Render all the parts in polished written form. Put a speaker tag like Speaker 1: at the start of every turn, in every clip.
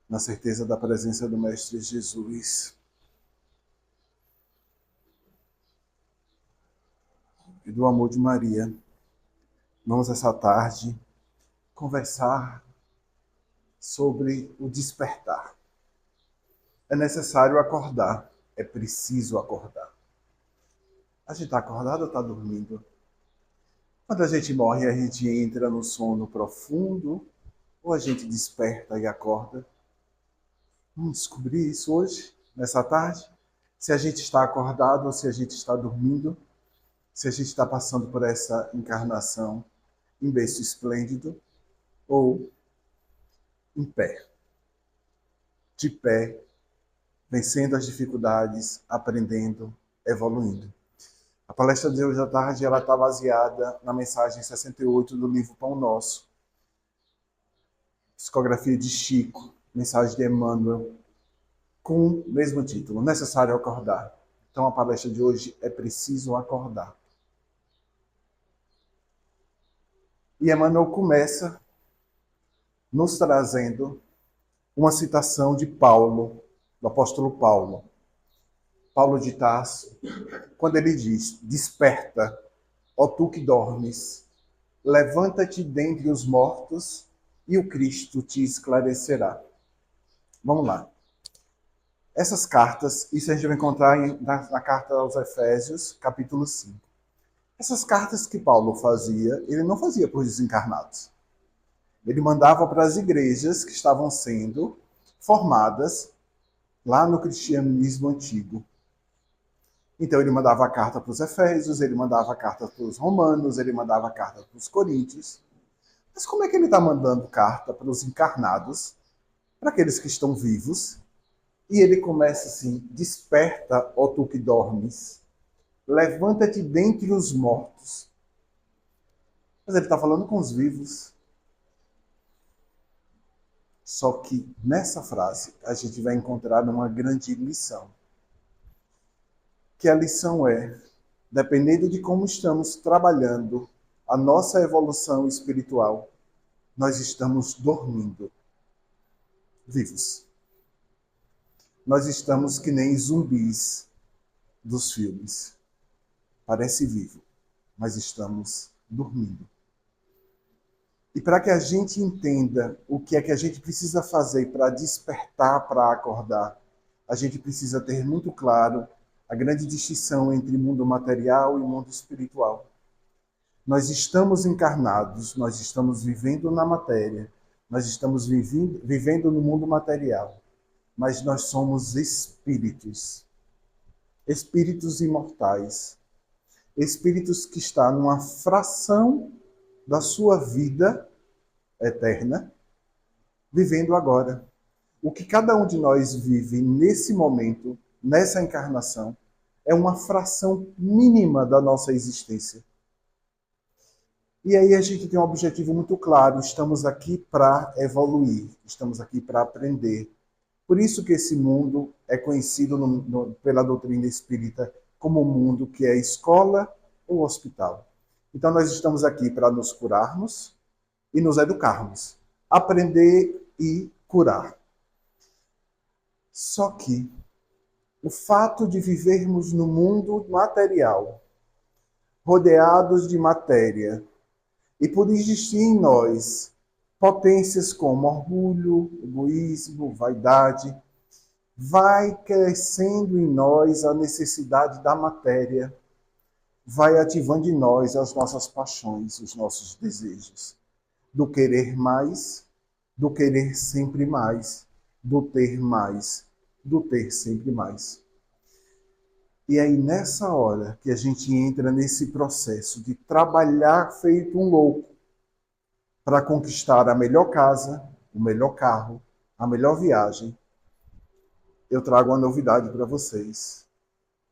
Speaker 1: na certeza da presença do Mestre Jesus e do amor de Maria. Vamos essa tarde conversar sobre o despertar. É necessário acordar, é preciso acordar. A gente está acordado ou está dormindo? Quando a gente morre, a gente entra no sono profundo ou a gente desperta e acorda? Vamos descobrir isso hoje, nessa tarde? Se a gente está acordado ou se a gente está dormindo? Se a gente está passando por essa encarnação em berço esplêndido ou em pé, de pé, vencendo as dificuldades, aprendendo, evoluindo. A palestra de hoje à tarde ela está baseada na mensagem 68 do livro Pão Nosso, psicografia de Chico, mensagem de Emmanuel, com o mesmo título, Necessário Acordar. Então a palestra de hoje é Preciso Acordar. E Emmanuel começa nos trazendo uma citação de Paulo, do apóstolo Paulo. Paulo de Tarso, quando ele diz: desperta, ó tu que dormes, levanta-te dentre os mortos e o Cristo te esclarecerá. Vamos lá. Essas cartas, isso a gente vai encontrar na carta aos Efésios, capítulo 5. Essas cartas que Paulo fazia, ele não fazia para os desencarnados. Ele mandava para as igrejas que estavam sendo formadas lá no cristianismo antigo. Então ele mandava a carta para os Efésios, ele mandava a carta para os Romanos, ele mandava a carta para os Coríntios. Mas como é que ele está mandando carta para os encarnados, para aqueles que estão vivos? E ele começa assim: desperta, ó tu que dormes, levanta-te dentre os mortos. Mas ele está falando com os vivos. Só que nessa frase a gente vai encontrar uma grande lição. Que a lição é, dependendo de como estamos trabalhando a nossa evolução espiritual, nós estamos dormindo, vivos. Nós estamos que nem zumbis dos filmes. Parece vivo, mas estamos dormindo. E para que a gente entenda o que é que a gente precisa fazer para despertar, para acordar, a gente precisa ter muito claro a grande distinção entre mundo material e mundo espiritual. Nós estamos encarnados, nós estamos vivendo na matéria, nós estamos vivendo no mundo material, mas nós somos espíritos, espíritos imortais, espíritos que estão numa fração da sua vida eterna, vivendo agora. O que cada um de nós vive nesse momento, nessa encarnação, é uma fração mínima da nossa existência. E aí a gente tem um objetivo muito claro: estamos aqui para evoluir, estamos aqui para aprender. Por isso que esse mundo é conhecido pela doutrina espírita como um mundo que é escola ou hospital. Então nós estamos aqui para nos curarmos e nos educarmos, aprender e curar. Só que o fato de vivermos no mundo material, rodeados de matéria, e por existir em nós potências como orgulho, egoísmo, vaidade, vai crescendo em nós a necessidade da matéria, vai ativando em nós as nossas paixões, os nossos desejos, do querer mais, do querer sempre mais, do ter mais, do ter sempre mais. E aí nessa hora que a gente entra nesse processo de trabalhar feito um louco para conquistar a melhor casa, o melhor carro, a melhor viagem, eu trago uma novidade para vocês.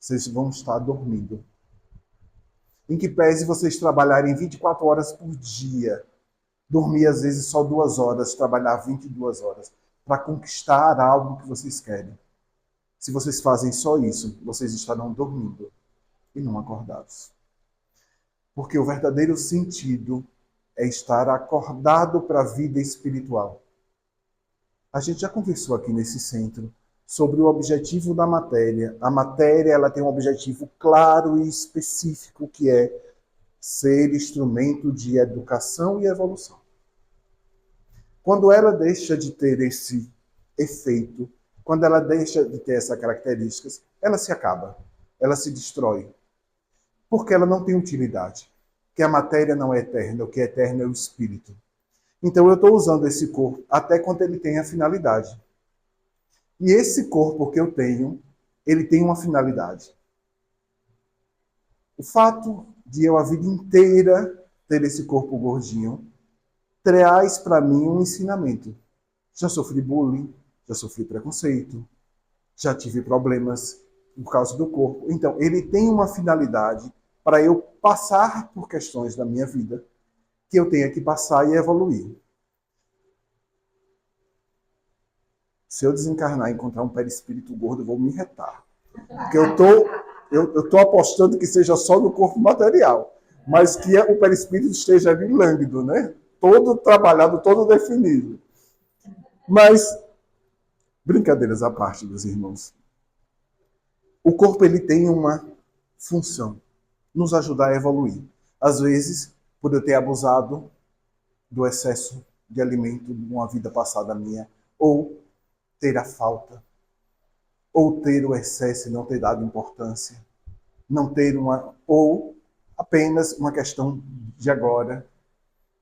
Speaker 1: Vocês vão estar dormindo. Em que pese vocês trabalharem 24 horas por dia, dormir às vezes só 2 horas, trabalhar 22 horas, para conquistar algo que vocês querem. Se vocês fazem só isso, vocês estarão dormindo e não acordados. Porque o verdadeiro sentido é estar acordado para a vida espiritual. A gente já conversou aqui nesse centro sobre o objetivo da matéria. A matéria ela tem um objetivo claro e específico, que é ser instrumento de educação e evolução. Quando ela deixa de ter esse efeito, quando ela deixa de ter essas características, ela se acaba, ela se destrói, porque ela não tem utilidade. Que a matéria não é eterna, o que é eterno é o espírito. Então eu estou usando esse corpo até quando ele tem a finalidade. E esse corpo que eu tenho, ele tem uma finalidade. O fato de eu a vida inteira ter esse corpo gordinho traz para mim um ensinamento. Já sofri bullying, já sofri preconceito, já tive problemas por causa do corpo. Então, ele tem uma finalidade para eu passar por questões da minha vida que eu tenha que passar e evoluir. Se eu desencarnar e encontrar um perispírito gordo, eu vou me retar. Porque eu tô apostando que seja só no corpo material, mas que o perispírito esteja ali lânguido, né? Todo trabalhado, todo definido. Mas, brincadeiras à parte, meus irmãos, o corpo ele tem uma função, nos ajudar a evoluir. Às vezes, por eu ter abusado do excesso de alimento de uma vida passada minha, ou ter a falta, ou ter o excesso e não ter dado importância, não ter uma, ou apenas uma questão de agora,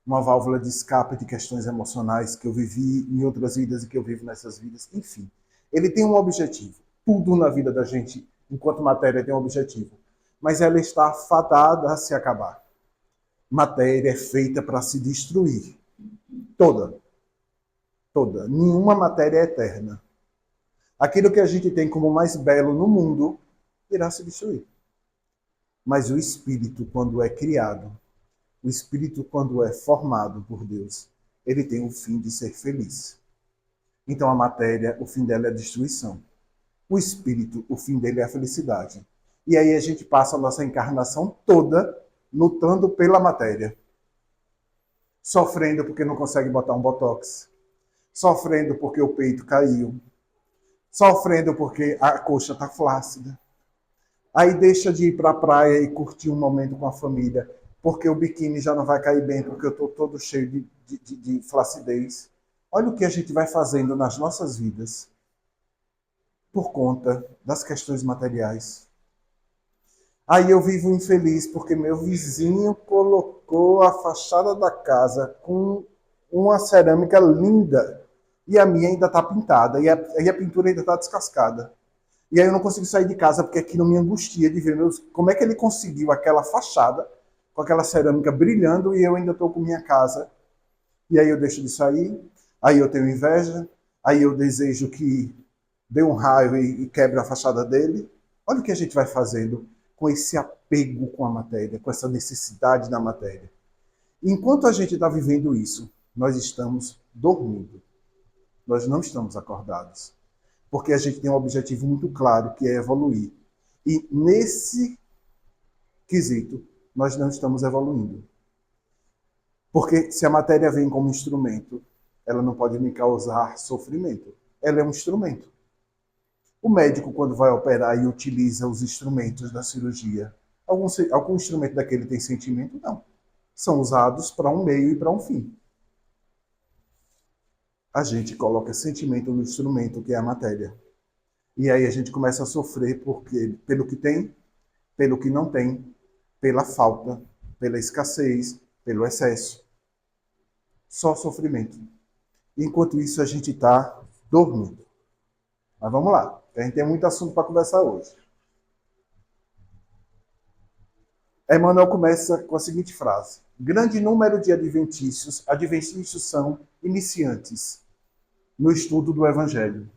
Speaker 1: uma válvula de escape de questões emocionais que eu vivi em outras vidas e que eu vivo nessas vidas, enfim. Ele tem um objetivo. Tudo na vida da gente, enquanto matéria, tem um objetivo. Mas ela está fadada a se acabar. Matéria é feita para se destruir. Toda. Toda. Nenhuma matéria é eterna. Aquilo que a gente tem como mais belo no mundo irá se destruir. Mas o espírito, quando é criado, o espírito, quando é formado por Deus, ele tem o fim de ser feliz. Então a matéria, o fim dela é a destruição. O espírito, o fim dele é a felicidade. E aí a gente passa a nossa encarnação toda lutando pela matéria. Sofrendo porque não consegue botar um botox. Sofrendo porque o peito caiu. Sofrendo porque a coxa está flácida. Aí deixa de ir para a praia e curtir um momento com a família, porque o biquíni já não vai cair bem, porque eu estou todo cheio de flacidez. Olha o que a gente vai fazendo nas nossas vidas por conta das questões materiais. Aí eu vivo infeliz porque meu vizinho colocou a fachada da casa com uma cerâmica linda e a minha ainda está pintada e a pintura ainda está descascada. E aí eu não consigo sair de casa porque aquilo me angustia de ver como é que ele conseguiu aquela fachada com aquela cerâmica brilhando e eu ainda estou com minha casa. E aí eu deixo de sair, aí eu tenho inveja, aí eu desejo que dê um raio e quebre a fachada dele. Olha o que a gente vai fazendo com esse apego com a matéria, com essa necessidade da matéria. Enquanto a gente está vivendo isso, nós estamos dormindo. Nós não estamos acordados. Porque a gente tem um objetivo muito claro, que é evoluir. E nesse quesito, nós não estamos evoluindo. Porque se a matéria vem como instrumento, ela não pode me causar sofrimento. Ela é um instrumento. O médico, quando vai operar e utiliza os instrumentos da cirurgia, algum instrumento daquele tem sentimento? Não. São usados para um meio e para um fim. A gente coloca sentimento no instrumento, que é a matéria. E aí a gente começa a sofrer pelo que tem, pelo que não tem, pela falta, pela escassez, pelo excesso. Só sofrimento. Enquanto isso, a gente está dormindo. Mas vamos lá, a gente tem muito assunto para conversar hoje. Emmanuel começa com a seguinte frase: grande número de adventícios são iniciantes no estudo do Evangelho.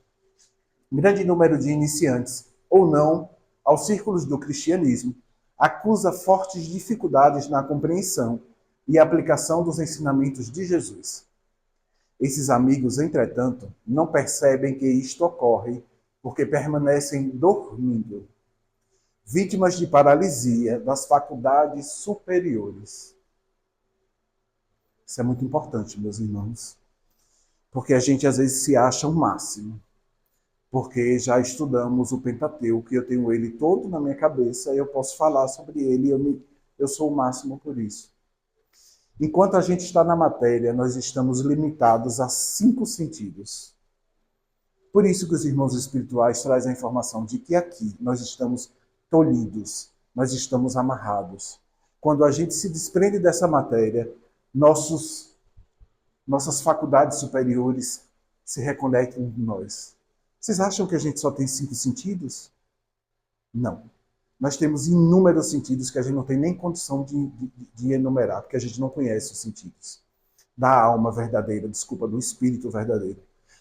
Speaker 1: Grande número de iniciantes, ou não, aos círculos do cristianismo, acusa fortes dificuldades na compreensão e aplicação dos ensinamentos de Jesus. Esses amigos, entretanto, não percebem que isto ocorre porque permanecem dormindo, vítimas de paralisia das faculdades superiores. Isso é muito importante, meus irmãos. Porque a gente às vezes se acha o máximo. Porque já estudamos o Pentateuco, e eu tenho ele todo na minha cabeça, e eu posso falar sobre ele, e eu sou o máximo por isso. Enquanto a gente está na matéria, nós estamos limitados a 5 sentidos. Por isso que os irmãos espirituais trazem a informação de que aqui nós estamos tolhidos, nós estamos amarrados. Quando a gente se desprende dessa matéria, nossas faculdades superiores se reconectam em nós. Vocês acham que a gente só tem 5 sentidos? Não. Nós temos inúmeros sentidos que a gente não tem nem condição de enumerar, porque a gente não conhece os sentidos da alma verdadeira, desculpa, do espírito verdadeiro.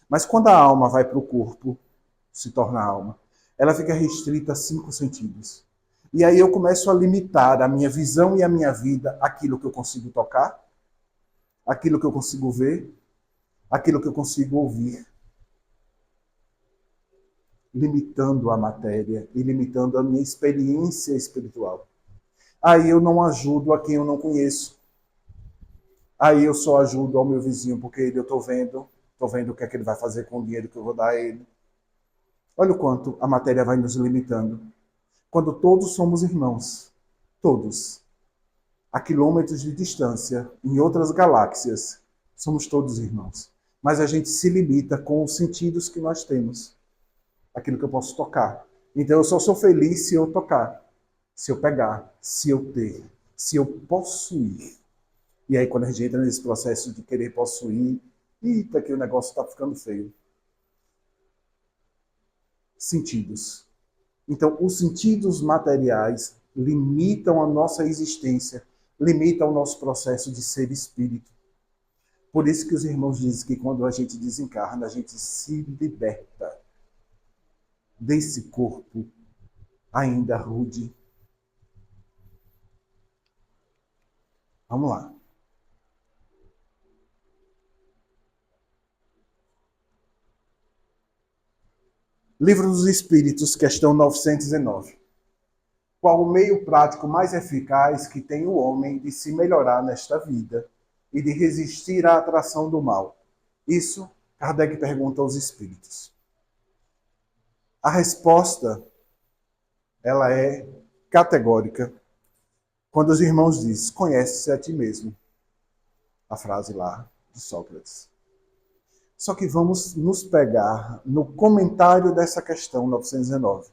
Speaker 1: Mas quando a alma vai para o corpo, se torna alma, ela fica restrita a 5 sentidos. E aí eu começo a limitar a minha visão e a minha vida àquilo que eu consigo tocar, àquilo que eu consigo ver, àquilo que eu consigo ouvir, limitando a matéria e limitando a minha experiência espiritual. Aí eu não ajudo a quem eu não conheço. Aí eu só ajudo ao meu vizinho, porque eu estou vendo o que é que ele vai fazer com o dinheiro que eu vou dar a ele. Olha o quanto a matéria vai nos limitando. Quando todos somos irmãos, todos, a quilômetros de distância, em outras galáxias, somos todos irmãos. Mas a gente se limita com os sentidos que nós temos. Aquilo que eu posso tocar. Então eu só sou feliz se eu tocar, se eu pegar, se eu ter, se eu possuir. E aí quando a gente entra nesse processo de querer possuir, eita, que o negócio está ficando feio. Sentidos. Então os sentidos materiais limitam a nossa existência, limitam o nosso processo de ser espírito. Por isso que os irmãos dizem que quando a gente desencarna, a gente se liberta desse corpo ainda rude. Vamos lá. Livro dos Espíritos, questão 909. Qual o meio prático mais eficaz que tem o homem de se melhorar nesta vida e de resistir à atração do mal? Isso, Kardec pergunta aos espíritos. A resposta, ela é categórica. Quando os irmãos dizem, conhece-se a ti mesmo. A frase lá de Sócrates. Só que vamos nos pegar no comentário dessa questão 919.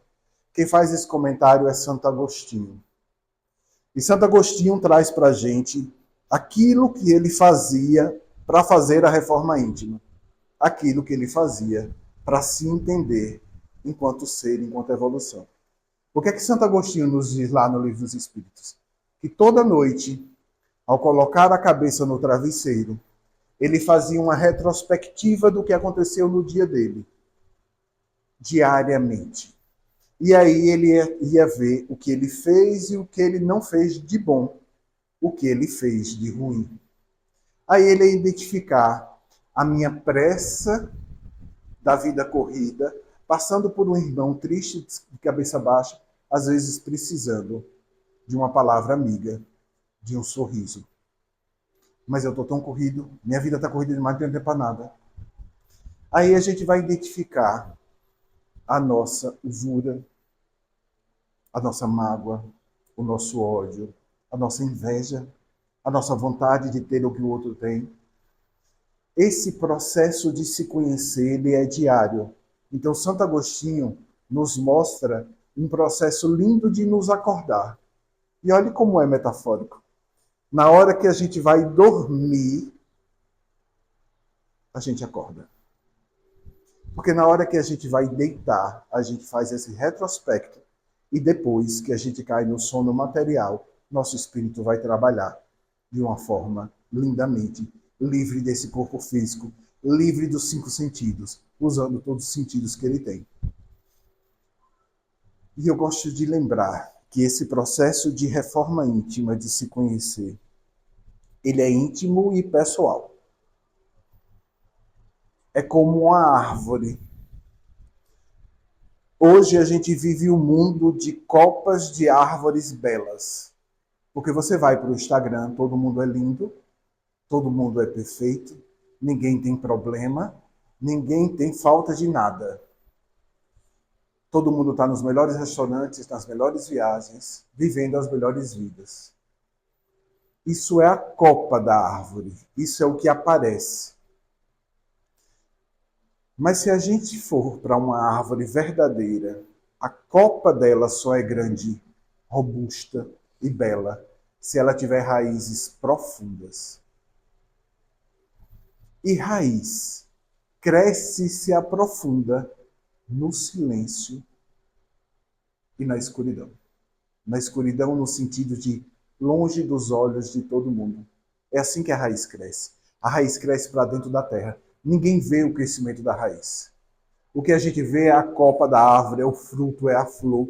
Speaker 1: Quem faz esse comentário é Santo Agostinho. E Santo Agostinho traz para a gente aquilo que ele fazia para fazer a reforma íntima. Aquilo que ele fazia para se entender enquanto ser, enquanto evolução. O que é que Santo Agostinho nos diz lá no Livro dos Espíritos? Que toda noite, ao colocar a cabeça no travesseiro, ele fazia uma retrospectiva do que aconteceu no dia dele, diariamente. E aí ele ia ver o que ele fez e o que ele não fez de bom, o que ele fez de ruim. Aí ele ia identificar a minha pressa da vida corrida, passando por um irmão triste, de cabeça baixa, às vezes precisando de uma palavra amiga, de um sorriso. Mas eu estou tão corrido, minha vida está corrida demais, não tenho tempo para nada. Aí a gente vai identificar a nossa usura, a nossa mágoa, o nosso ódio, a nossa inveja, a nossa vontade de ter o que o outro tem. Esse processo de se conhecer, ele é diário. Então, Santo Agostinho nos mostra um processo lindo de nos acordar. E olhe como é metafórico. Na hora que a gente vai dormir, a gente acorda. Porque na hora que a gente vai deitar, a gente faz esse retrospecto. E depois que a gente cai no sono material, nosso espírito vai trabalhar de uma forma lindamente livre desse corpo físico, livre dos 5 sentidos, usando todos os sentidos que ele tem. E eu gosto de lembrar que esse processo de reforma íntima, de se conhecer, ele é íntimo e pessoal. É como uma árvore. Hoje a gente vive um mundo de copas de árvores belas. Porque você vai para o Instagram, todo mundo é lindo, todo mundo é perfeito, ninguém tem problema, ninguém tem falta de nada. Todo mundo está nos melhores restaurantes, nas melhores viagens, vivendo as melhores vidas. Isso é a copa da árvore, isso é o que aparece. Mas se a gente for para uma árvore verdadeira, a copa dela só é grande, robusta e bela se ela tiver raízes profundas. E raiz cresce e se aprofunda no silêncio e na escuridão. Na escuridão no sentido de longe dos olhos de todo mundo. É assim que a raiz cresce. A raiz cresce para dentro da terra. Ninguém vê o crescimento da raiz. O que a gente vê é a copa da árvore, é o fruto, é a flor,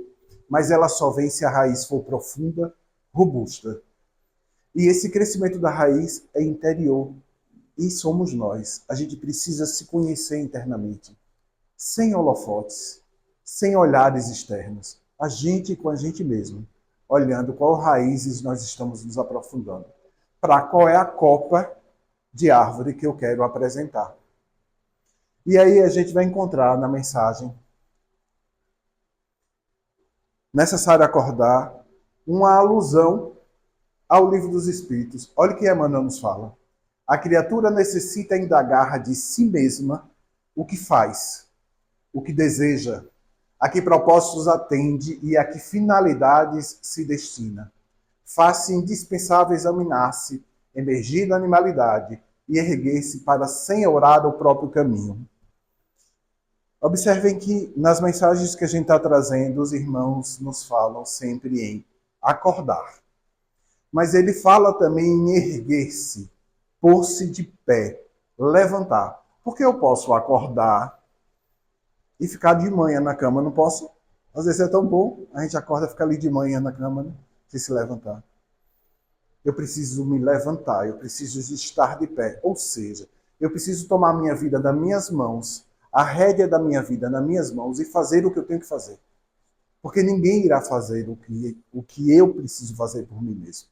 Speaker 1: mas ela só vem se a raiz for profunda, robusta. E esse crescimento da raiz é interior, e somos nós. A gente precisa se conhecer internamente, sem holofotes, sem olhares externos. A gente com a gente mesmo, olhando qual raízes nós estamos nos aprofundando. Para qual é a copa de árvore que eu quero apresentar. E aí a gente vai encontrar na mensagem necessário acordar uma alusão ao livro dos Espíritos. Olha o que Emmanuel nos fala. A criatura necessita indagar de si mesma o que faz, o que deseja, a que propósitos atende e a que finalidades se destina. Faz-se indispensável examinar-se, emergir da animalidade e erguer-se para senhorar o próprio caminho. Observem que nas mensagens que a gente está trazendo, os irmãos nos falam sempre em acordar. Mas ele fala também em erguer-se, pôr-se de pé, levantar. Porque eu posso acordar e ficar de manhã na cama, não posso? Às vezes é tão bom, a gente acorda e fica ali de manhã na cama, né? Sem se levantar. Eu preciso me levantar, eu preciso estar de pé. Ou seja, eu preciso tomar a minha vida nas minhas mãos, a rédea da minha vida nas minhas mãos e fazer o que eu tenho que fazer. Porque ninguém irá fazer o que eu preciso fazer por mim mesmo.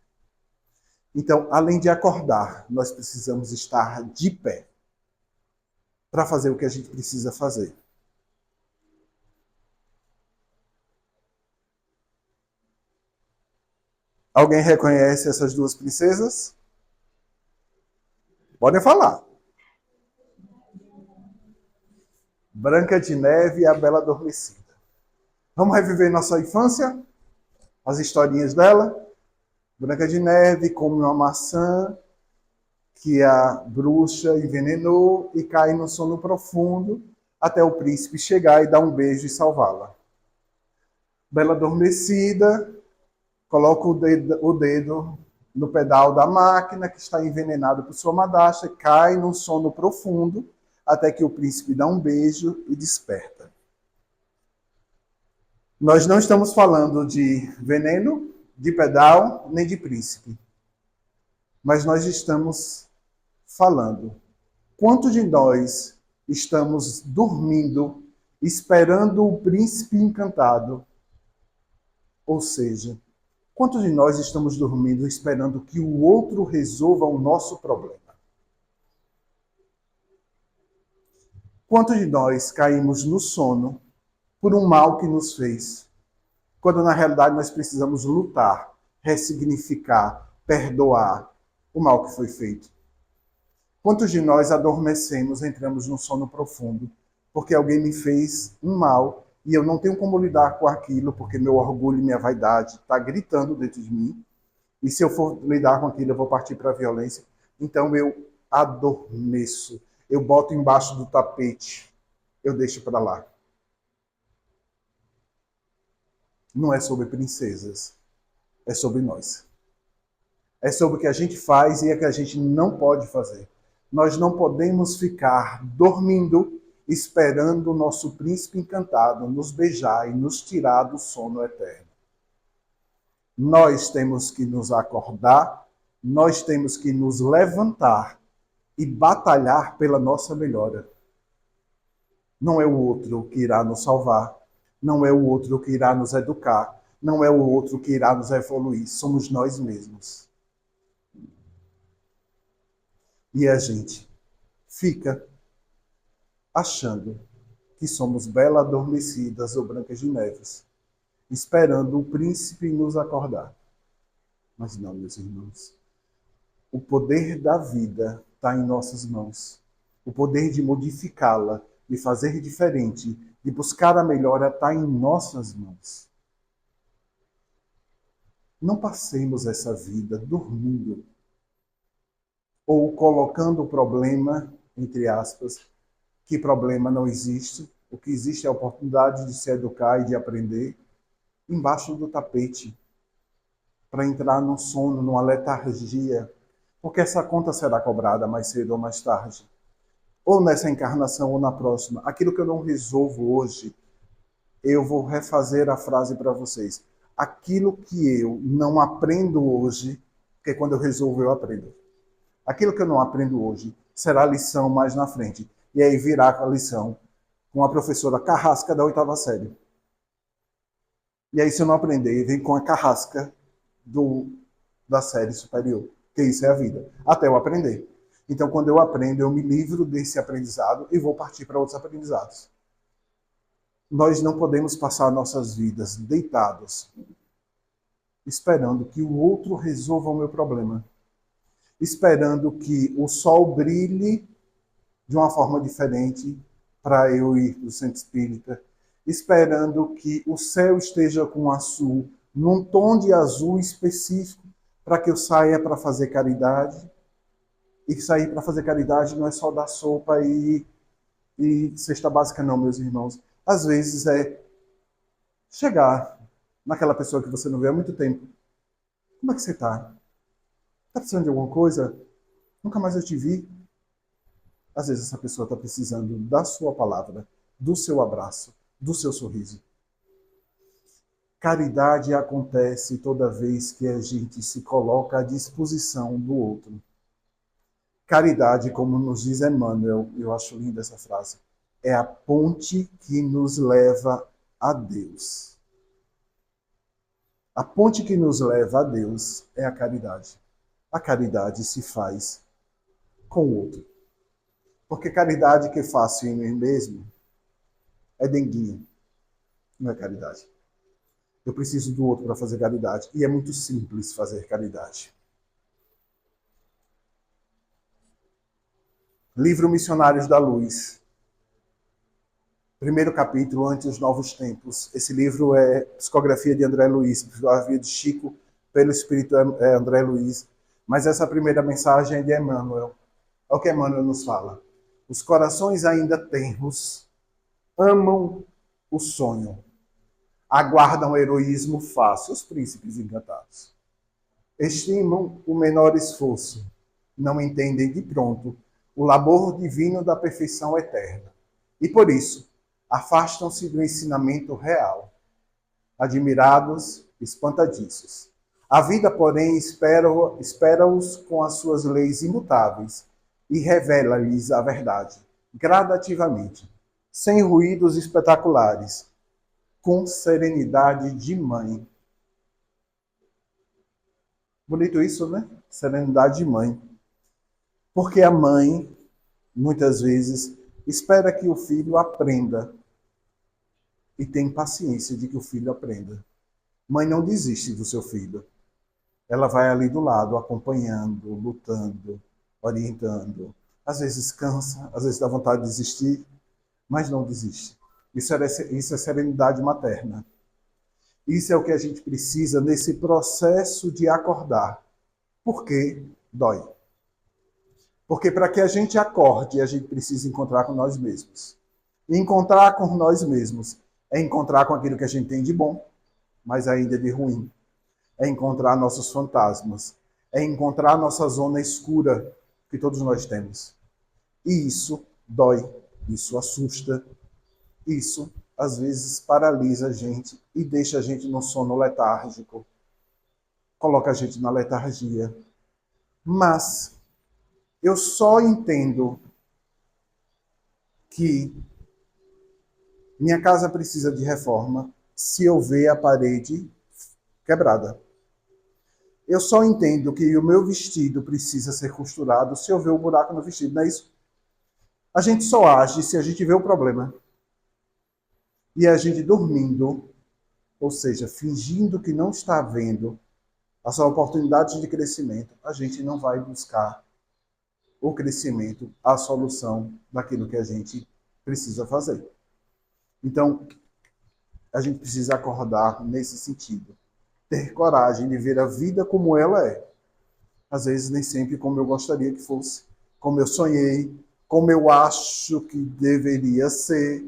Speaker 1: Então, além de acordar, nós precisamos estar de pé para fazer o que a gente precisa fazer. Alguém reconhece essas duas princesas? Podem falar. Branca de Neve e a Bela Adormecida. Vamos reviver nossa infância? As historinhas dela? Branca de Neve come uma maçã que a bruxa envenenou e cai no sono profundo até o príncipe chegar e dar um beijo e salvá-la. Bela Adormecida coloca o dedo no pedal da máquina que está envenenado por sua madrasta, cai num sono profundo até que o príncipe dá um beijo e desperta. Nós não estamos falando de veneno, de pedal, nem de príncipe. Mas nós estamos falando. Quanto de nós estamos dormindo, esperando o príncipe encantado? Ou seja, quanto de nós estamos dormindo, esperando que o outro resolva o nosso problema? Quanto de nós caímos no sono por um mal que nos fez, quando na realidade nós precisamos lutar, ressignificar, perdoar o mal que foi feito? Quantos de nós adormecemos, entramos num sono profundo, porque alguém me fez um mal e eu não tenho como lidar com aquilo, porque meu orgulho e minha vaidade está gritando dentro de mim, e se eu for lidar com aquilo, eu vou partir para a violência. Então eu adormeço, eu boto embaixo do tapete, eu deixo para lá. Não é sobre princesas, é sobre nós. É sobre o que a gente faz e o que a gente não pode fazer. Nós não podemos ficar dormindo, esperando o nosso príncipe encantado nos beijar e nos tirar do sono eterno. Nós temos que nos acordar, nós temos que nos levantar e batalhar pela nossa melhora. Não é o outro que irá nos salvar, não é o outro que irá nos educar, não é o outro que irá nos evoluir, somos nós mesmos. E a gente? fica achando que somos Bela Adormecidas ou Brancas de Neves, esperando o príncipe nos acordar. Mas não, meus irmãos. O poder da vida está em nossas mãos. O poder de modificá-la, de fazer diferente, de buscar a melhora está em nossas mãos. Não passemos essa vida dormindo ou colocando o problema, entre aspas, que problema não existe, o que existe é a oportunidade de se educar e de aprender, embaixo do tapete, para entrar no sono, numa letargia, porque essa conta será cobrada mais cedo ou mais tarde. Ou nessa encarnação ou na próxima. Aquilo que eu não resolvo hoje, eu vou refazer a frase para vocês. Aquilo que eu não aprendo hoje, porque quando eu resolvo eu aprendo. Aquilo que eu não aprendo hoje será lição mais na frente. E aí virá a lição com a professora carrasca da 8ª série. E aí se eu não aprender, vem com a carrasca da série superior. Que isso é a vida. Até eu aprender. Então, quando eu aprendo, eu me livro desse aprendizado e vou partir para outros aprendizados. Nós não podemos passar nossas vidas deitados, esperando que o outro resolva o meu problema. Esperando que o sol brilhe de uma forma diferente para eu ir para o centro espírita. Esperando que o céu esteja com azul, num tom de azul específico, para que eu saia para fazer caridade. E sair para fazer caridade não é só dar sopa e cesta básica, não, meus irmãos. Às vezes é chegar naquela pessoa que você não vê há muito tempo. Como é que você está? Está precisando de alguma coisa? Nunca mais eu te vi. Às vezes essa pessoa está precisando da sua palavra, do seu abraço, do seu sorriso. Caridade acontece toda vez que a gente se coloca à disposição do outro. Caridade, como nos diz Emmanuel, eu acho linda essa frase, é a ponte que nos leva a Deus. A ponte que nos leva a Deus é a caridade. A caridade se faz com o outro. Porque caridade que faço em mim mesmo é denguinho, não é caridade. Eu preciso do outro para fazer caridade. E é muito simples fazer caridade. Livro Missionários da Luz. Primeiro capítulo, Ante os Novos Tempos. Esse livro é psicografia de André Luiz, psicografia de Chico pelo Espírito André Luiz. Mas essa primeira mensagem é de Emmanuel. Olha o que Emmanuel nos fala. Os corações ainda tenros amam o sonho. Aguardam o heroísmo fácil, os príncipes encantados. Estimam o menor esforço. Não entendem de pronto o labor divino da perfeição eterna. E por isso, afastam-se do ensinamento real. Admirados, espantadiços. A vida, porém, espera-os com as suas leis imutáveis e revela-lhes a verdade, gradativamente, sem ruídos espetaculares, com serenidade de mãe. Bonito isso, né? Serenidade de mãe. Porque a mãe, muitas vezes, espera que o filho aprenda e tem paciência de que o filho aprenda. Mãe não desiste do seu filho. Ela vai ali do lado, acompanhando, lutando, orientando. Às vezes cansa, às vezes dá vontade de desistir, mas não desiste. Isso é serenidade materna. Isso é o que a gente precisa nesse processo de acordar. Por que dói? Porque para que a gente acorde, a gente precisa encontrar com nós mesmos. E encontrar com nós mesmos é encontrar com aquilo que a gente tem de bom, mas ainda de ruim. É encontrar nossos fantasmas. É encontrar nossa zona escura que todos nós temos. E isso dói, isso assusta, isso às vezes paralisa a gente e deixa a gente no sono letárgico. Coloca a gente na letargia. Mas eu só entendo que minha casa precisa de reforma se eu ver a parede quebrada. Eu só entendo que o meu vestido precisa ser costurado se eu ver o buraco no vestido, não é isso? A gente só age se a gente vê o problema. E a gente dormindo, ou seja, fingindo que não está vendo as oportunidades de crescimento, a gente não vai buscar o crescimento, a solução daquilo que a gente precisa fazer. Então, a gente precisa acordar nesse sentido. Ter coragem de ver a vida como ela é. Às vezes, nem sempre como eu gostaria que fosse, como eu sonhei, como eu acho que deveria ser,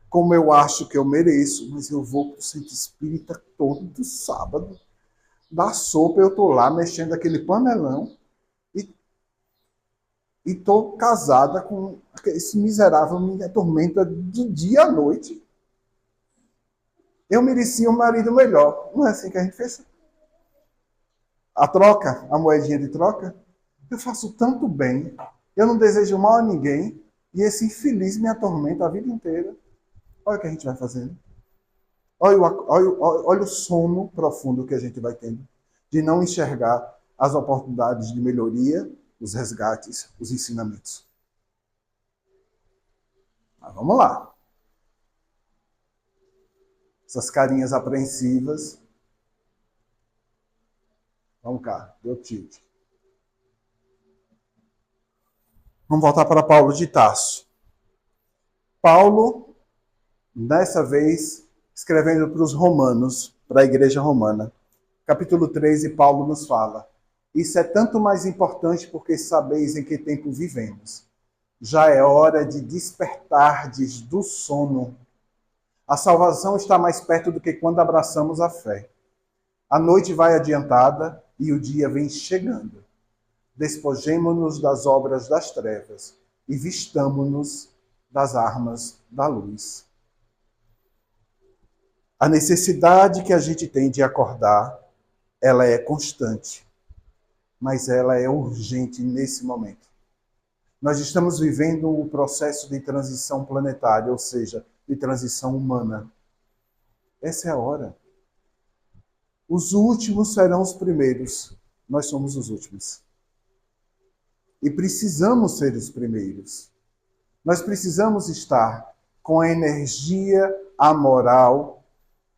Speaker 1: como eu acho que eu mereço, mas eu vou para o centro espírita todo sábado. Da sopa, eu estou lá mexendo aquele panelão e estou casada com esse miserável me atormenta de dia à noite. Eu merecia um marido melhor. Não é assim que a gente fez? A troca, a moedinha de troca. Eu faço tanto bem, eu não desejo mal a ninguém, e esse infeliz me atormenta a vida inteira. Olha o que a gente vai fazendo. Olha o sono profundo que a gente vai tendo de não enxergar as oportunidades de melhoria, os resgates, os ensinamentos. Mas vamos lá. Essas carinhas apreensivas. Vamos cá, deu tilt. Vamos voltar para Paulo de Tarso. Paulo, dessa vez, escrevendo para os romanos, para a igreja romana. Capítulo 13, Paulo nos fala: isso é tanto mais importante porque sabeis em que tempo vivemos. Já é hora de despertardes do sono. A salvação está mais perto do que quando abraçamos a fé. A noite vai adiantada e o dia vem chegando. Despojemo-nos das obras das trevas e vistamo-nos das armas da luz. A necessidade que a gente tem de acordar, ela é constante, mas ela é urgente nesse momento. Nós estamos vivendo o processo de transição planetária, ou seja, de transição humana. Essa é a hora. Os últimos serão os primeiros. Nós somos os últimos. E precisamos ser os primeiros. Nós precisamos estar com a energia, a moral,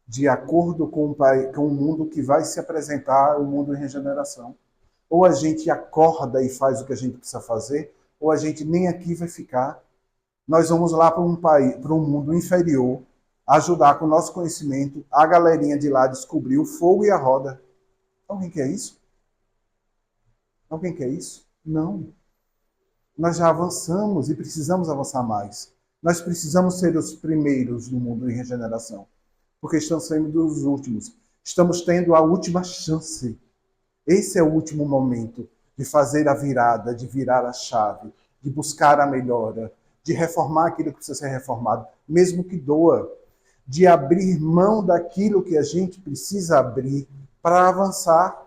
Speaker 1: de acordo com o mundo que vai se apresentar, o mundo em regeneração. Ou a gente acorda e faz o que a gente precisa fazer, ou a gente nem aqui vai ficar. Nós vamos lá para um mundo inferior, ajudar com o nosso conhecimento a galerinha de lá descobrir o fogo e a roda. Alguém quer isso? Alguém quer isso? Não. Nós já avançamos e precisamos avançar mais. Nós precisamos ser os primeiros no mundo em regeneração, porque estamos sendo dos últimos. Estamos tendo a última chance. Esse é o último momento de fazer a virada, de virar a chave, de buscar a melhora, de reformar aquilo que precisa ser reformado, mesmo que doa, de abrir mão daquilo que a gente precisa abrir para avançar.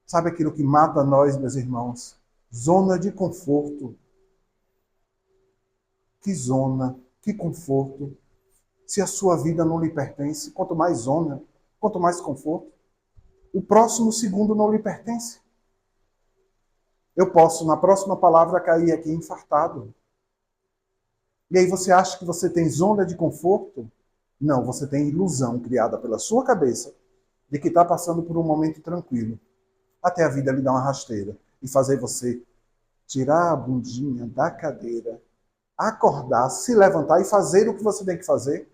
Speaker 1: Sabe aquilo que mata nós, meus irmãos? Zona de conforto. Que zona, que conforto. Se a sua vida não lhe pertence, quanto mais zona, quanto mais conforto. O próximo segundo não lhe pertence. Eu posso, na próxima palavra, cair aqui infartado. E aí você acha que você tem zona de conforto? Não, você tem ilusão criada pela sua cabeça de que está passando por um momento tranquilo. Até a vida lhe dar uma rasteira e fazer você tirar a bundinha da cadeira, acordar, se levantar e fazer o que você tem que fazer,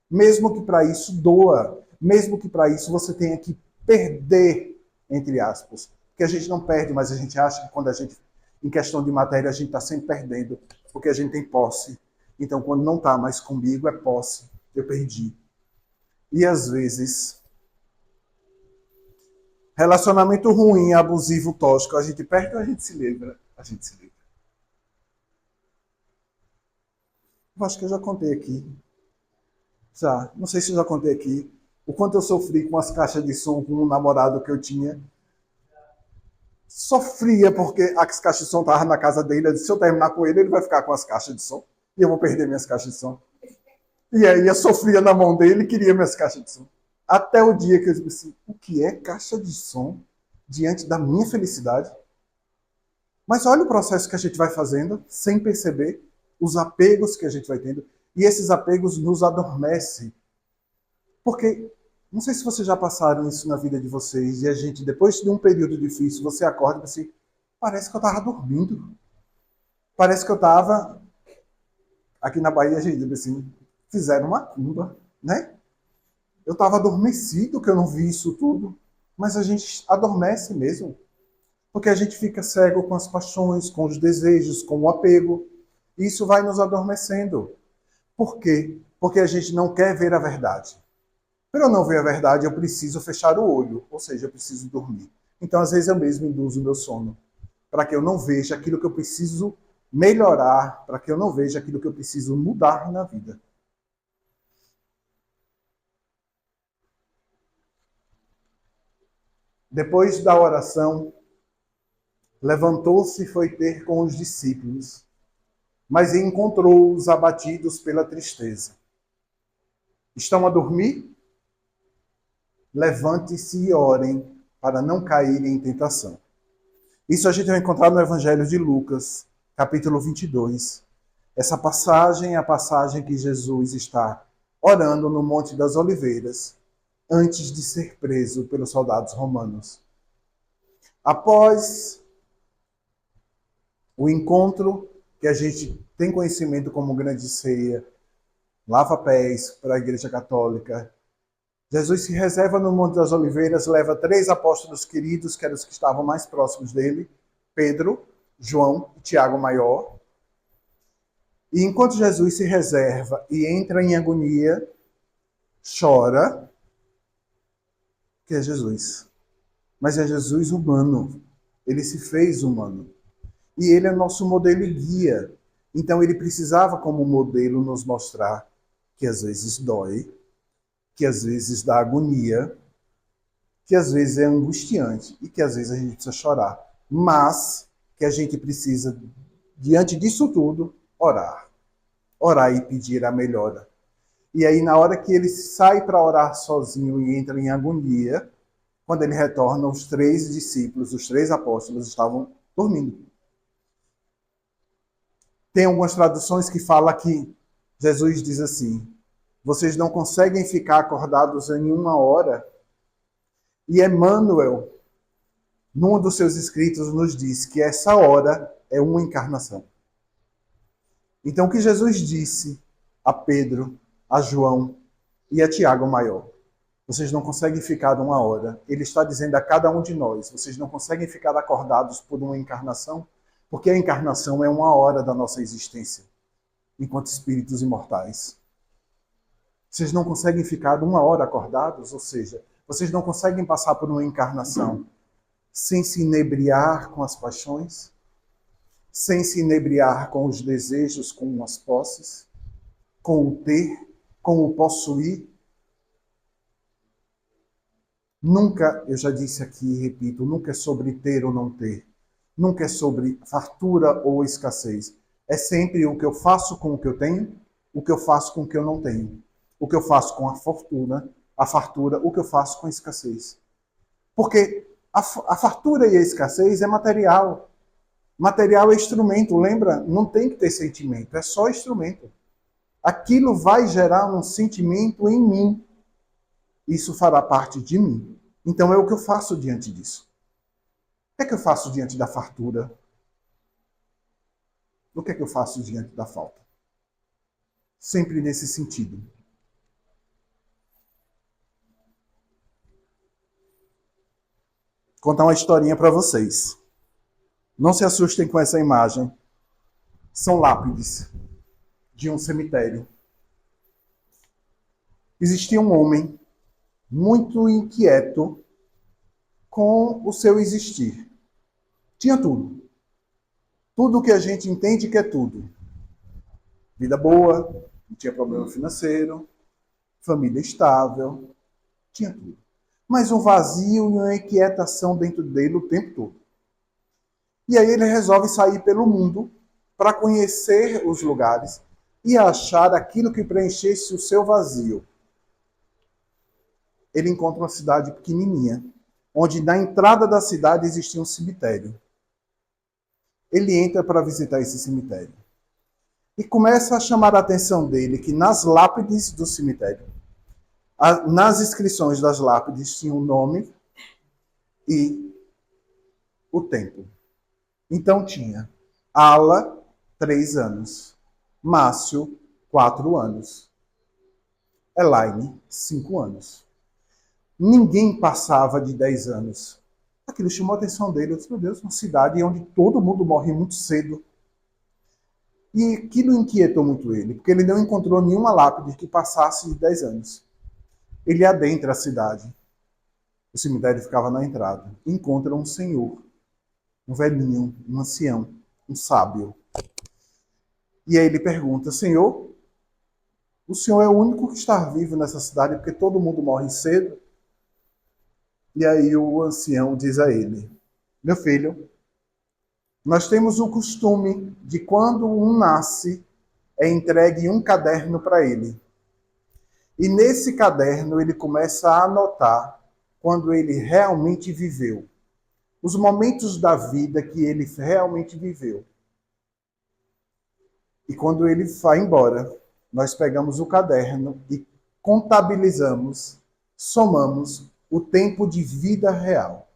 Speaker 1: mesmo que para isso doa, mesmo que para isso você tenha que perder, entre aspas. Porque a gente não perde, mas a gente acha que quando a gente, em questão de matéria, a gente está sempre perdendo, porque a gente tem posse. Então, quando não está mais comigo, é posse. Eu perdi. E às vezes, relacionamento ruim, abusivo, tóxico, a gente perde ou a gente se livra? A gente se livra. Eu acho que eu já contei aqui. Já. Não sei se eu já contei aqui. O quanto eu sofri com as caixas de som com um namorado que eu tinha. Sofria porque as caixas de som estavam na casa dele. Eu disse, se eu terminar com ele, ele vai ficar com as caixas de som. E eu vou perder minhas caixas de som. E aí eu sofria na mão dele e queria minhas caixas de som. Até o dia que eu disse, o que é caixa de som diante da minha felicidade? Mas olha o processo que a gente vai fazendo, sem perceber, os apegos que a gente vai tendo. E esses apegos nos adormecem. Porque, não sei se vocês já passaram isso na vida de vocês, e a gente, depois de um período difícil, você acorda e assim, parece que eu estava dormindo. Parece que eu estava, aqui na Bahia, a gente diz assim, fizeram uma cumba, né? Eu estava adormecido, que eu não vi isso tudo. Mas a gente adormece mesmo. Porque a gente fica cego com as paixões, com os desejos, com o apego. E isso vai nos adormecendo. Por quê? Porque a gente não quer ver a verdade. Para eu não ver a verdade, eu preciso fechar o olho, ou seja, eu preciso dormir. Então, às vezes, eu mesmo induzo o meu sono, para que eu não veja aquilo que eu preciso melhorar, para que eu não veja aquilo que eu preciso mudar na vida. Depois da oração, levantou-se e foi ter com os discípulos, mas encontrou-os abatidos pela tristeza. Estão a dormir? Levante-se e orem para não caírem em tentação. Isso a gente vai encontrar no Evangelho de Lucas, capítulo 22. Essa passagem é a passagem que Jesus está orando no Monte das Oliveiras, antes de ser preso pelos soldados romanos. Após o encontro, que a gente tem conhecimento como grande ceia, lava-pés para a Igreja Católica, Jesus se reserva no Monte das Oliveiras, leva 3 apóstolos queridos, que eram os que estavam mais próximos dele, Pedro, João e Tiago Maior. E enquanto Jesus se reserva e entra em agonia, chora, que é Jesus. Mas é Jesus humano. Ele se fez humano. E ele é nosso modelo e guia. Então ele precisava, como modelo, nos mostrar que às vezes dói, que às vezes dá agonia, que às vezes é angustiante e que às vezes a gente precisa chorar. Mas que a gente precisa, diante disso tudo, orar. Orar e pedir a melhora. E aí, na hora que ele sai para orar sozinho e entra em agonia, quando ele retorna, os 3 discípulos, os 3 apóstolos, estavam dormindo. Tem algumas traduções que falam que Jesus diz assim: vocês não conseguem ficar acordados em 1 hora? E Emmanuel, num dos seus escritos, nos diz que essa hora é uma encarnação. Então, o que Jesus disse a Pedro, a João e a Tiago Maior: vocês não conseguem ficar 1 hora. Ele está dizendo a cada um de nós: vocês não conseguem ficar acordados por uma encarnação, porque a encarnação é 1 hora da nossa existência, enquanto espíritos imortais. Vocês não conseguem ficar 1 hora acordados, ou seja, vocês não conseguem passar por uma encarnação sem se inebriar com as paixões, sem se inebriar com os desejos, com as posses, com o ter, com o possuir. Nunca, eu já disse aqui e repito, nunca é sobre ter ou não ter. Nunca é sobre fartura ou escassez. É sempre o que eu faço com o que eu tenho, o que eu faço com o que eu não tenho. O que eu faço com a fortuna, a fartura, o que eu faço com a escassez. Porque a fartura e a escassez é material. Material é instrumento, lembra? Não tem que ter sentimento, é só instrumento. Aquilo vai gerar um sentimento em mim. Isso fará parte de mim. Então é o que eu faço diante disso. O que é que eu faço diante da fartura? O que é que eu faço diante da falta? Sempre nesse sentido. Vou contar uma historinha para vocês. Não se assustem com essa imagem. São lápides de um cemitério. Existia um homem muito inquieto com o seu existir. Tinha tudo. Tudo que a gente entende que é tudo. Vida boa, não tinha problema financeiro, família estável, tinha tudo. Mas um vazio e uma inquietação dentro dele o tempo todo. E aí ele resolve sair pelo mundo para conhecer os lugares e achar aquilo que preenchesse o seu vazio. Ele encontra uma cidade pequenininha, onde na entrada da cidade existia um cemitério. ele entra para visitar esse cemitério. E começa a chamar a atenção dele que nas lápides do cemitério, nas inscrições das lápides, tinha o nome e o tempo. Então tinha Ala, 3 anos. Márcio, 4 anos. Elaine, 5 anos. Ninguém passava de 10 anos. Aquilo chamou a atenção dele. Eu disse, meu Deus, uma cidade onde todo mundo morre muito cedo. E aquilo inquietou muito ele, porque ele não encontrou nenhuma lápide que passasse de 10 anos. Ele adentra a cidade. O cemitério ficava na entrada. Encontra um senhor, um velhinho, um ancião, um sábio. E aí ele pergunta, Senhor, o senhor é o único que está vivo nessa cidade porque todo mundo morre cedo? E aí o ancião diz a ele, meu filho, nós temos o costume de quando um nasce, é entregue um caderno para ele. E nesse caderno ele começa a anotar quando ele realmente viveu. Os momentos da vida que ele realmente viveu. E quando ele vai embora, nós pegamos o caderno e contabilizamos, somamos o tempo de vida real.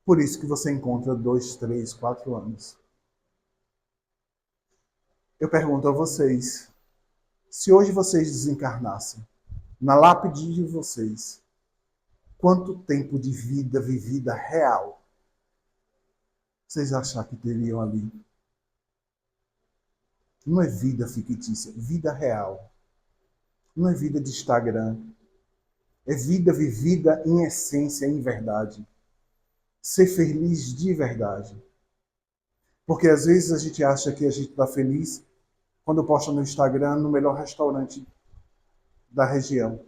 Speaker 1: Por isso que você encontra 2, 3, 4 anos. Eu pergunto a vocês, se hoje vocês desencarnassem, na lápide de vocês, quanto tempo de vida vivida real vocês acham que teriam ali? Não é vida fictícia, vida real. Não é vida de Instagram. É vida vivida em essência, em verdade. Ser feliz de verdade. Porque às vezes a gente acha que a gente está feliz quando posta no Instagram no melhor restaurante da região.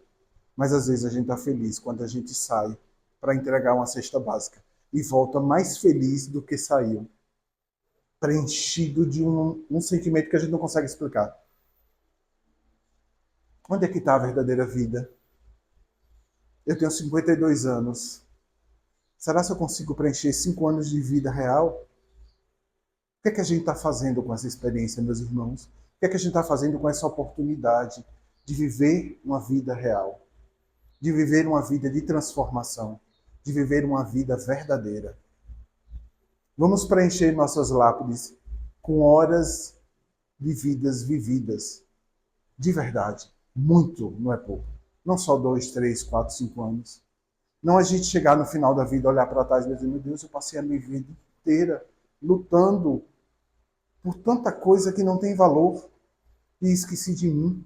Speaker 1: Mas às vezes a gente está feliz quando a gente sai para entregar uma cesta básica e volta mais feliz do que saiu. Preenchido de um sentimento que a gente não consegue explicar. Onde é que está a verdadeira vida? Eu tenho 52 anos. Será que eu consigo preencher 5 anos de vida real? O que é que a gente está fazendo com essa experiência, meus irmãos? O que é que a gente está fazendo com essa oportunidade de viver uma vida real? De viver uma vida de transformação? De viver uma vida verdadeira? Vamos preencher nossas lápides com horas de vidas vividas. De verdade. Muito, não é pouco. Não só 2, 3, 4, 5 anos. Não a gente chegar no final da vida, olhar para trás e dizer, meu Deus, eu passei a minha vida inteira lutando por tanta coisa que não tem valor e esqueci de mim.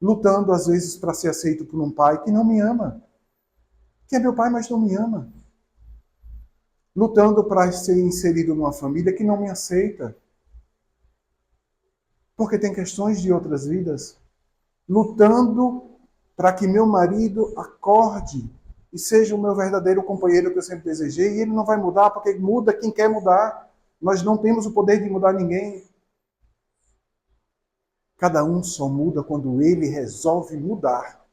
Speaker 1: Lutando, às vezes, para ser aceito por um pai que não me ama. Que é meu pai, mas não me ama. Lutando para ser inserido numa família que não me aceita. Porque tem questões de outras vidas. Lutando para que meu marido acorde e seja o meu verdadeiro companheiro que eu sempre desejei. E ele não vai mudar porque muda quem quer mudar. Nós não temos o poder de mudar ninguém. Cada um só muda quando ele resolve mudar.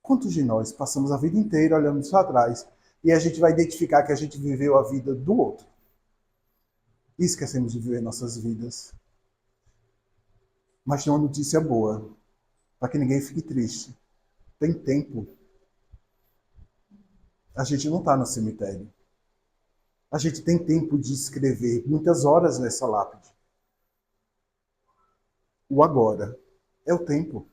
Speaker 1: Quantos de nós passamos a vida inteira olhando só atrás e a gente vai identificar que a gente viveu a vida do outro? E esquecemos de viver nossas vidas. Mas tem uma notícia boa, para que ninguém fique triste. Tem tempo. A gente não está no cemitério. A gente tem tempo de escrever muitas horas nessa lápide. O agora é o tempo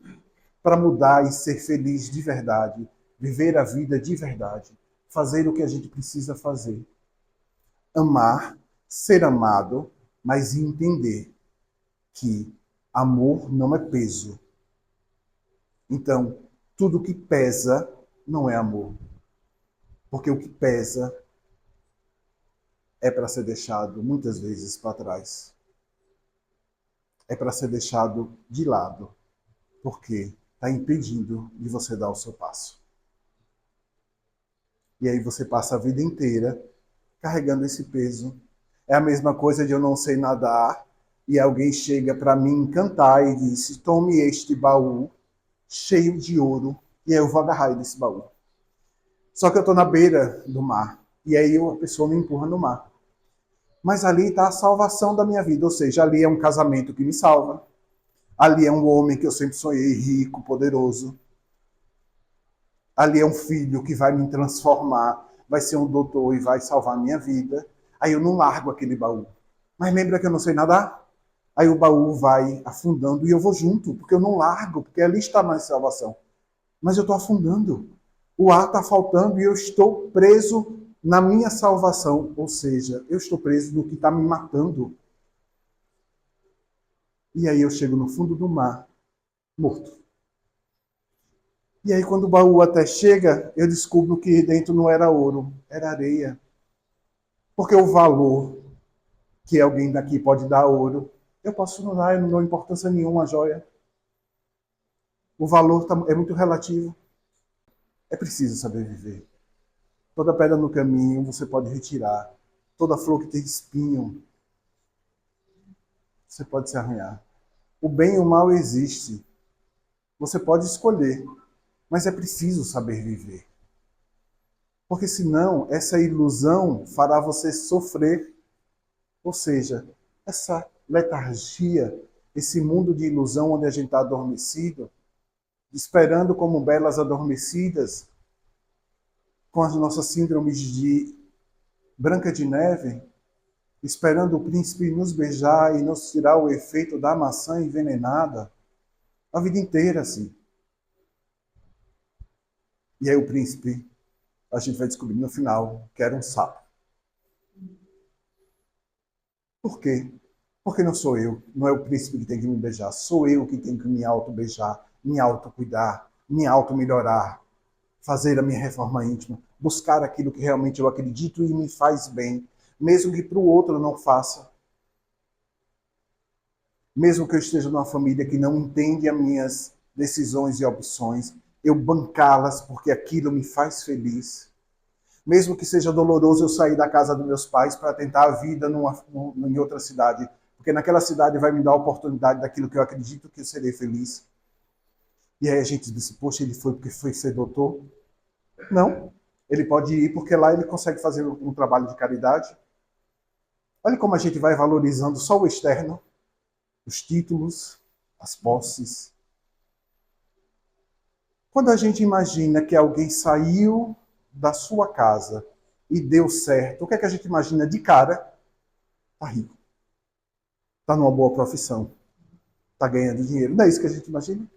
Speaker 1: para mudar e ser feliz de verdade, viver a vida de verdade, fazer o que a gente precisa fazer. Amar, ser amado, mas entender que amor não é peso. Então, tudo que pesa não é amor. Porque o que pesa é para ser deixado muitas vezes para trás. É para ser deixado de lado. Porque está impedindo de você dar o seu passo. E aí você passa a vida inteira carregando esse peso. É a mesma coisa de eu não sei nadar e alguém chega para mim cantar e diz, tome este baú cheio de ouro e aí eu vou agarrar desse baú. Só que eu estou na beira do mar e aí a pessoa me empurra no mar. Mas ali está a salvação da minha vida, ou seja, ali é um casamento que me salva, ali é um homem que eu sempre sonhei, rico, poderoso, ali é um filho que vai me transformar, vai ser um doutor e vai salvar a minha vida. Aí eu não largo aquele baú. Mas lembra que eu não sei nadar? Aí o baú vai afundando e eu vou junto, porque eu não largo, porque ali está a minha salvação. Mas eu estou afundando. O ar está faltando e eu estou preso na minha salvação. Ou seja, eu estou preso no que está me matando. E aí eu chego no fundo do mar, morto. E aí quando o baú até chega, eu descubro que dentro não era ouro, era areia. Porque o valor que alguém daqui pode dar a ouro, eu posso não dar, eu não dou importância nenhuma à joia. O valor é muito relativo. É preciso saber viver. Toda pedra no caminho você pode retirar. Toda flor que tem espinho, você pode se arranhar. O bem e o mal existe. Você pode escolher, mas é preciso saber viver. Porque senão essa ilusão fará você sofrer. Ou seja, essa letargia, esse mundo de ilusão onde a gente está adormecido, esperando como belas adormecidas, com as nossas síndromes de Branca de Neve, esperando o príncipe nos beijar e nos tirar o efeito da maçã envenenada, a vida inteira assim. E aí o príncipe, a gente vai descobrir no final, que era um sapo. Por quê? Porque não sou eu, não é o príncipe que tem que me beijar, sou eu que tenho que me auto-beijar, me auto-cuidar, me auto-melhorar, fazer a minha reforma íntima, buscar aquilo que realmente eu acredito e me faz bem, mesmo que para o outro não faça. Mesmo que eu esteja numa família que não entende as minhas decisões e opções, eu bancá-las porque aquilo me faz feliz. Mesmo que seja doloroso eu sair da casa dos meus pais para tentar a vida em outra cidade, porque naquela cidade vai me dar a oportunidade daquilo que eu acredito que eu serei feliz. E aí a gente disse, poxa, ele foi porque foi ser doutor? Não. Ele pode ir porque lá ele consegue fazer um trabalho de caridade. Olha como a gente vai valorizando só o externo, os títulos, as posses. Quando a gente imagina que alguém saiu da sua casa e deu certo, o que é que a gente imagina de cara? Está rico, está numa boa profissão, está ganhando dinheiro. Não é isso que a gente imagina?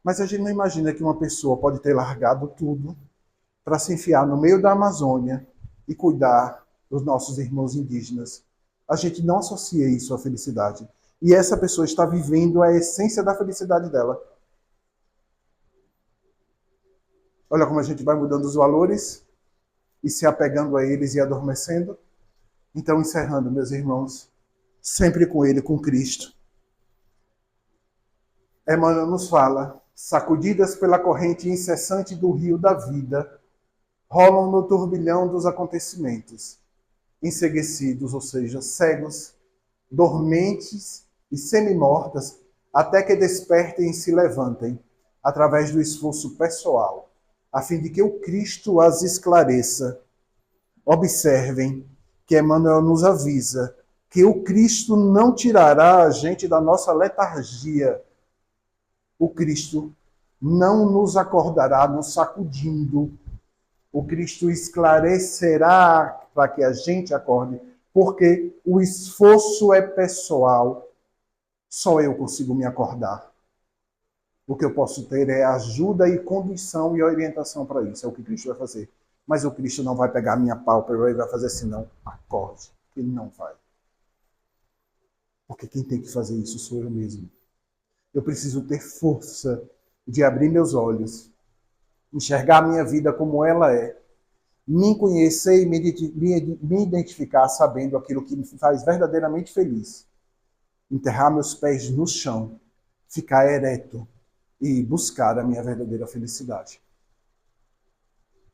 Speaker 1: Mas a gente não imagina que uma pessoa pode ter largado tudo para se enfiar no meio da Amazônia e cuidar dos nossos irmãos indígenas. A gente não associa isso à felicidade. E essa pessoa está vivendo a essência da felicidade dela. Olha como a gente vai mudando os valores e se apegando a eles e adormecendo. Então, encerrando, meus irmãos, sempre com ele, com Cristo. Emmanuel nos fala, sacudidas pela corrente incessante do rio da vida, rolam no turbilhão dos acontecimentos, enseguecidos, ou seja, cegos, dormentes e semi-mortas, até que despertem e se levantem, através do esforço pessoal, a fim de que o Cristo as esclareça. Observem que Emmanuel nos avisa que o Cristo não tirará a gente da nossa letargia. O Cristo não nos acordará nos sacudindo. O Cristo esclarecerá para que a gente acorde, porque o esforço é pessoal. Só eu consigo me acordar. O que eu posso ter é ajuda e condução e orientação para isso. É o que Cristo vai fazer. Mas o Cristo não vai pegar a minha pálpebra e vai fazer assim, não. Acorde. Ele não vai. Porque quem tem que fazer isso sou eu mesmo. Eu preciso ter força de abrir meus olhos, enxergar a minha vida como ela é, me conhecer e me identificar sabendo aquilo que me faz verdadeiramente feliz. Enterrar meus pés no chão, ficar ereto e buscar a minha verdadeira felicidade.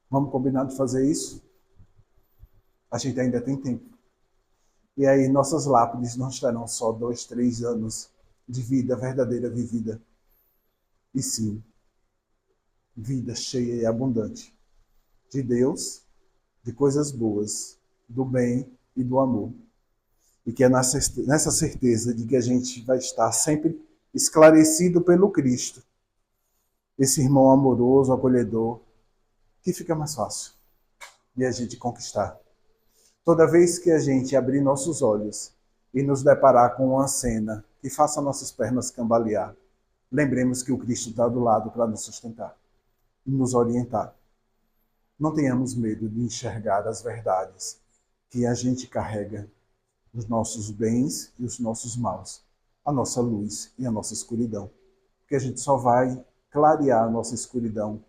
Speaker 1: Vamos combinar de fazer isso? A gente ainda tem tempo. E aí nossas lápides não estarão só 2, 3 anos de vida verdadeira vivida. E sim, vida cheia e abundante. De Deus, de coisas boas, do bem e do amor. E que é nessa certeza de que a gente vai estar sempre esclarecido pelo Cristo, esse irmão amoroso, acolhedor, que fica mais fácil de a gente conquistar. Toda vez que a gente abrir nossos olhos e nos deparar com uma cena que faça nossas pernas cambalear, lembremos que o Cristo está do lado para nos sustentar e nos orientar. Não tenhamos medo de enxergar as verdades que a gente carrega, os nossos bens e os nossos maus, a nossa luz e a nossa escuridão. Porque a gente só vai clarear a nossa escuridão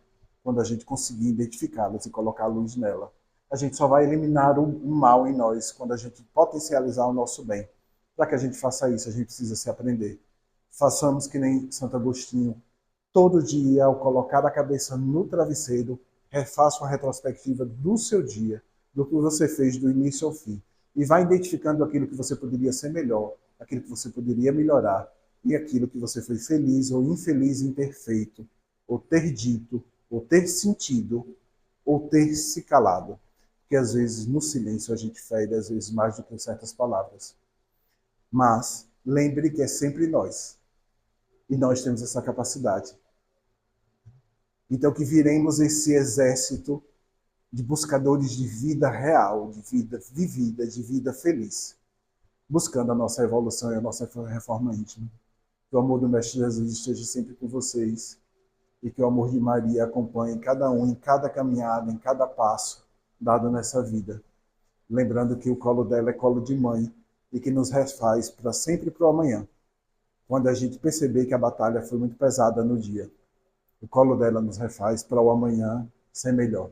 Speaker 1: quando a gente conseguir identificá-las e colocar a luz nela. A gente só vai eliminar o mal em nós quando a gente potencializar o nosso bem. Para que a gente faça isso, a gente precisa se aprender. Façamos que nem Santo Agostinho. Todo dia, ao colocar a cabeça no travesseiro, refaça uma retrospectiva do seu dia, do que você fez do início ao fim. E vai identificando aquilo que você poderia ser melhor, aquilo que você poderia melhorar, e aquilo que você foi feliz ou infeliz em ter feito, ou ter dito, ou ter sentido, ou ter se calado. Porque às vezes no silêncio a gente fere, às vezes mais do que certas palavras. Mas lembre que é sempre nós. E nós temos essa capacidade. Então que viremos esse exército de buscadores de vida real, de vida vivida, de vida feliz, buscando a nossa evolução e a nossa reforma íntima. Que o amor do Mestre Jesus esteja sempre com vocês e que o amor de Maria acompanhe cada um em cada caminhada, em cada passo dado nessa vida. Lembrando que o colo dela é colo de mãe e que nos refaz para sempre para o amanhã, quando a gente perceber que a batalha foi muito pesada no dia. O colo dela nos refaz para o amanhã ser melhor.